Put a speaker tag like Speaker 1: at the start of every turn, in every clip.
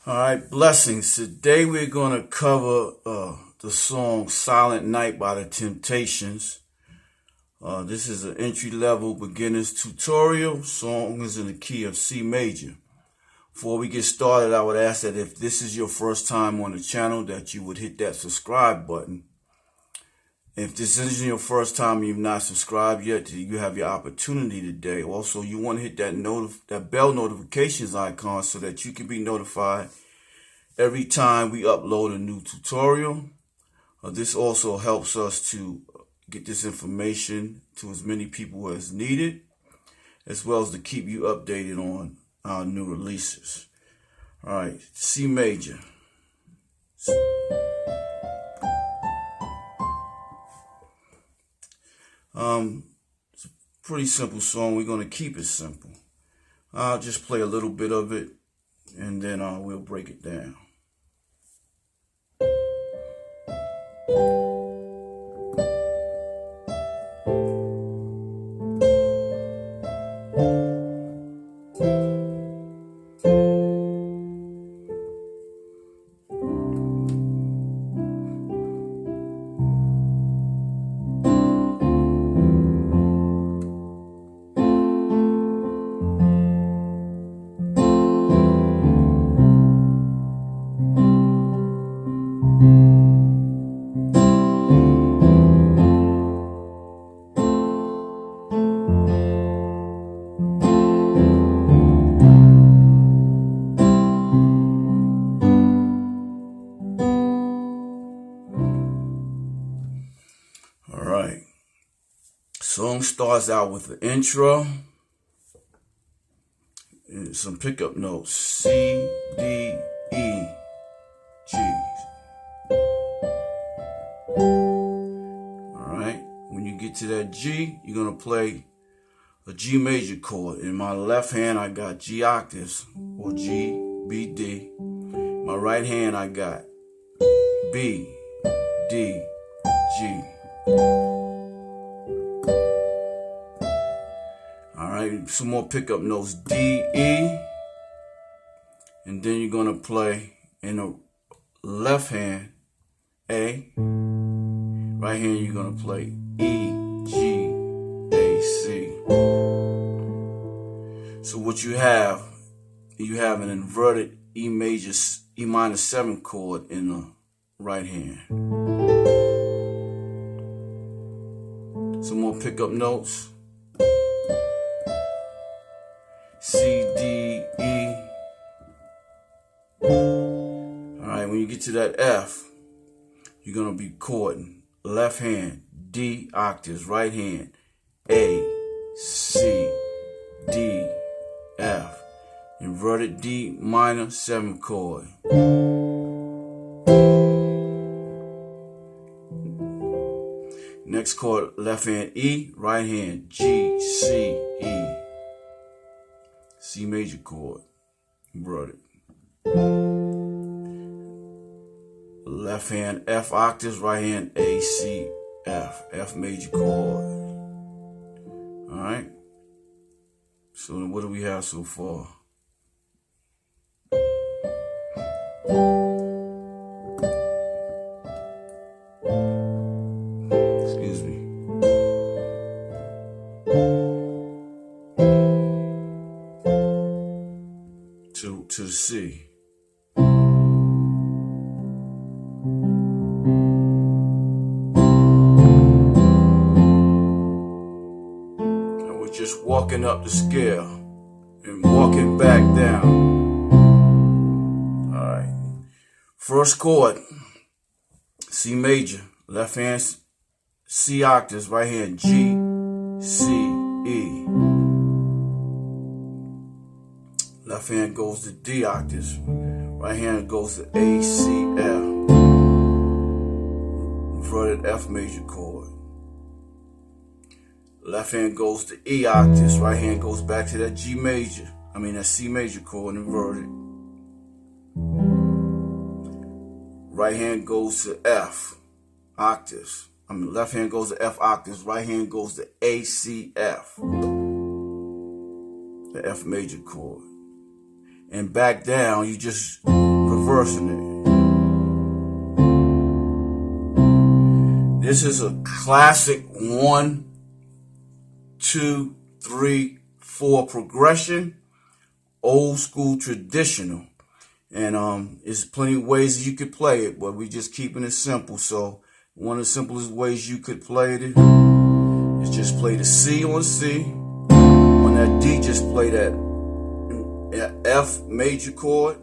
Speaker 1: All right, blessings. Today we're going to cover the song Silent Night by the Temptations. This is an entry-level beginner's tutorial. Song is in the key of C major. Before we get started, I would ask that if this is your first time on the channel, that you would hit that subscribe button. If this isn't your first time and you've not subscribed yet, you have your opportunity today. Also, you want to hit that bell notifications icon so that you can be notified every time we upload a new tutorial. This also helps us to get this information to as many people as needed, as well as to keep you updated on our new releases. All right, C major. It's a pretty simple song. We're going to keep it simple. I'll just play a little bit of it, and then we'll break it down. Alright, song starts out with the intro and some pickup notes. C, D, E, G. Alright, when you get to that G, you're going to play a G major chord. In my left hand, I got G octaves, or G, B, D. My right hand, I got B, D, G. Alright, some more pickup notes. D, E. And then you're going to play in the left hand A. Right hand you're going to play E, G, A, C. So what you have an inverted E major, E minor 7 chord in the right hand. Some more pickup notes. C, D, E. Alright, when you get to that F, you're going to be chording. Left hand, D octaves. Right hand, A, C, D, F. Inverted D minor 7 chord. Next chord, left hand E, right hand G, C, E. C major chord, inverted. Left hand F octaves, right hand A, C, F. F major chord. Alright. So what do we have so far? Excuse me. To C. And we're just walking up the scale and walking back down. Alright. First chord, C major. Left hand C octaves, right hand G, C, E. Left hand goes to D octaves. Right hand goes to A, C, F. Inverted F major chord. Left hand goes to E octaves. Right hand goes back to that G major. That C major chord, inverted. Right hand goes to F octaves. Left hand goes to F octaves. Right hand goes to A, C, F. The F major chord. And back down, you just reversing it. This is a classic 1, 2, 3, 4 progression, old school traditional. And there's plenty of ways you could play it, but we just keeping it simple. So one of the simplest ways you could play it is just play the C on C. On that D, just play that F major chord.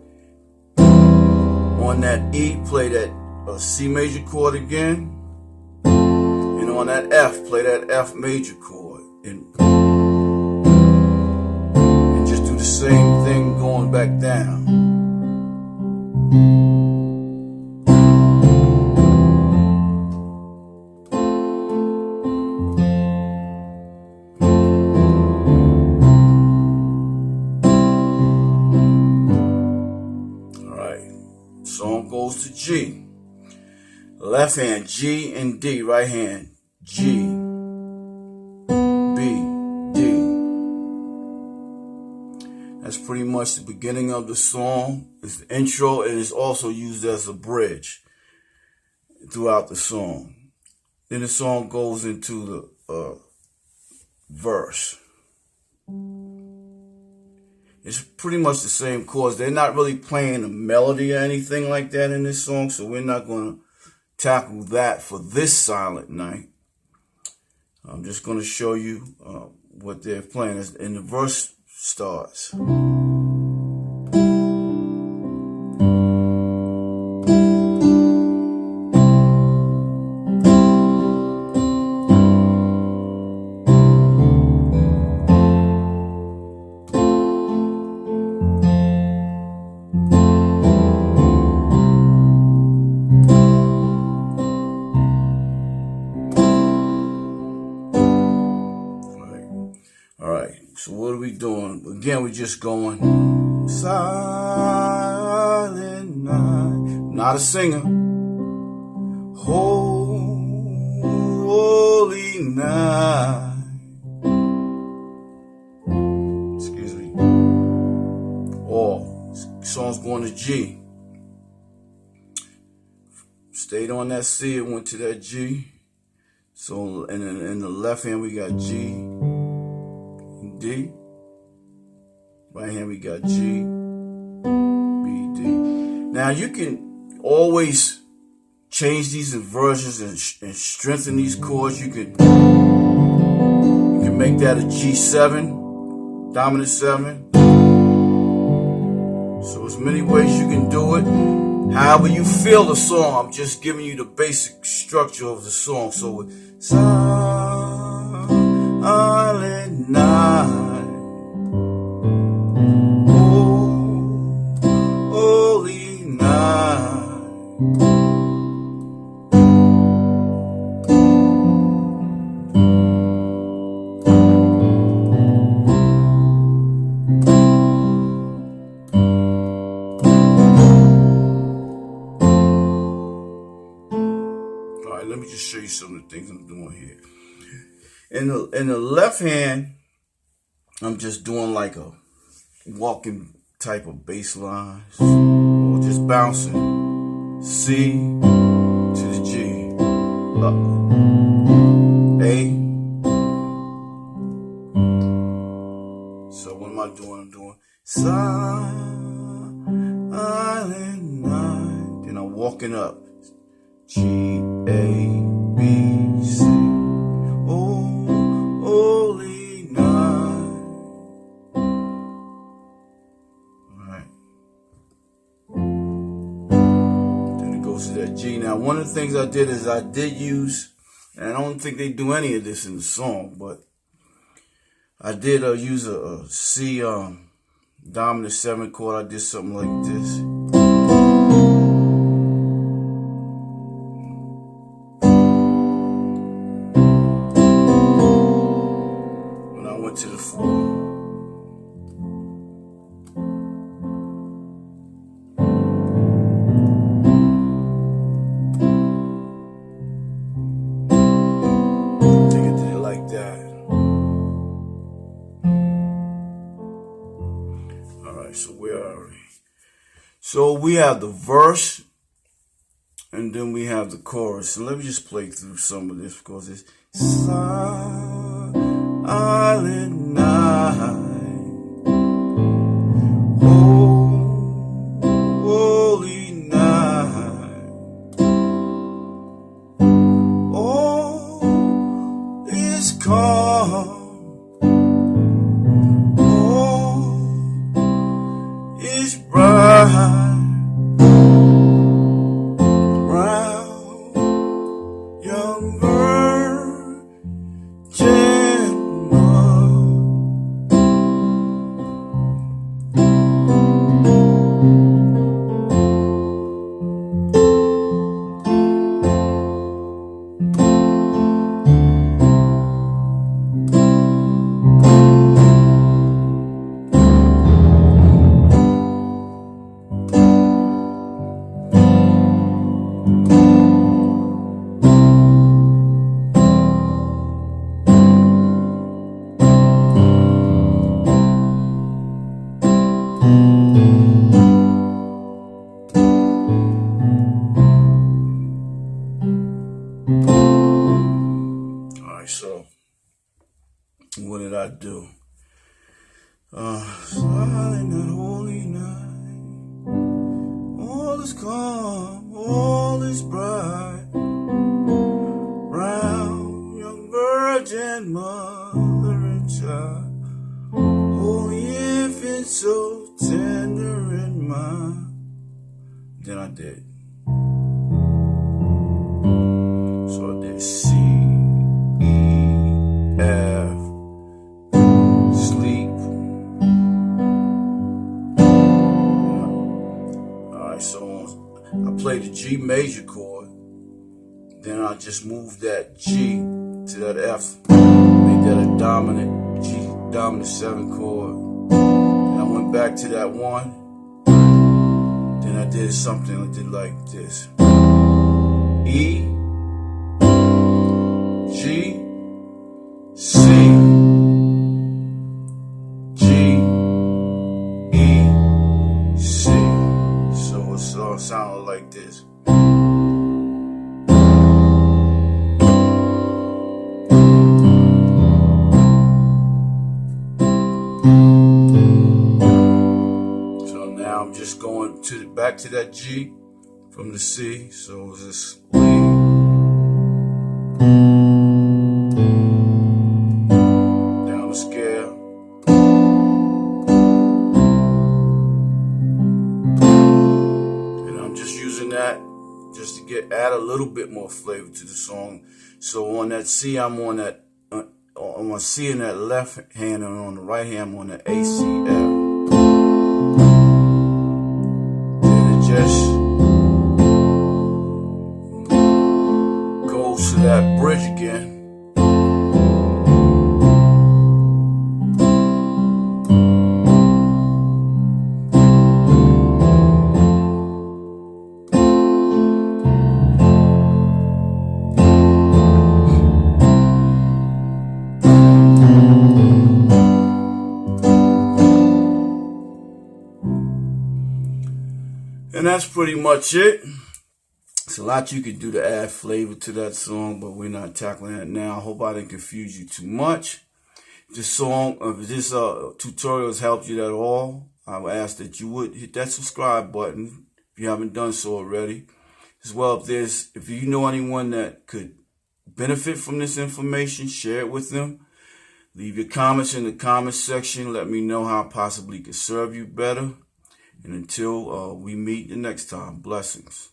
Speaker 1: On that E, play that C major chord again. And on that F, play that F major chord. And just do the same thing going back down. Song goes to G. Left hand G and D. Right hand G, B, D. That's pretty much the beginning of the song. It's the intro, and it's also used as a bridge throughout the song. Then the song goes into the verse. It's pretty much the same chords. They're not really playing a melody or anything like that in this song, so we're not going to tackle that for this silent night. I'm just going to show you what they're playing. And the verse starts. So what are we doing? Again, we're just going silent night. Not a singer. Holy night. Excuse me. Or song's going to G. Stayed on that C and went to that G. So in the left hand we got G. D. Right hand we got G, B, D. Now you can always change these inversions and strengthen these chords. You can make that a G7, dominant 7. So there's many ways you can do it. However you feel the song, I'm just giving you the basic structure of the song. So with silent night, holy night. All right, let me just show you some of the things I'm doing here. In the left hand, I'm just doing like a walking type of bass lines, or just bouncing C to the G, up, A. So what am I doing? I'm doing silent night. Then I'm walking up, G, A, B, C. Holy night. Alright. Then it goes to that G. Now, one of the things I did is I did use, and I don't think they do any of this in the song, but I did use a C dominant 7 chord. I did something like this. To the 4. I think I did it like that. Alright, so where are we? So we have the verse, and then we have the chorus. And let me just play through some of this because it's silent night, holy night, all is calm, all is bright. So what did I do? Silent night, holy night, all is calm, all is bright, round young virgin mother and child, holy infant so tender and mild. Then I did. So I did C, F, sleep. Alright, so I played the G major chord, then I just moved that G to that F, made that a dominant G, dominant 7 chord. And I went back to that 1, then I did something I did like this. E, G, C, G, E, C. So it all sounded like this. So now I'm just going back to that G from the C. So it's just scale. And I'm just using that just to add a little bit more flavor to the song. So on that C, I'm on that on my C in that left hand, and on the right hand I'm on the A, C, F. Then it just goes to that bridge again. And that's pretty much it. It's a lot you could do to add flavor to that song, but we're not tackling that now. I hope I didn't confuse you too much. If this tutorial has helped you at all, I would ask that you would hit that subscribe button if you haven't done so already. As well, if you know anyone that could benefit from this information, share it with them. Leave your comments in the comments section. Let me know how I possibly could serve you better. And until we meet the next time, blessings.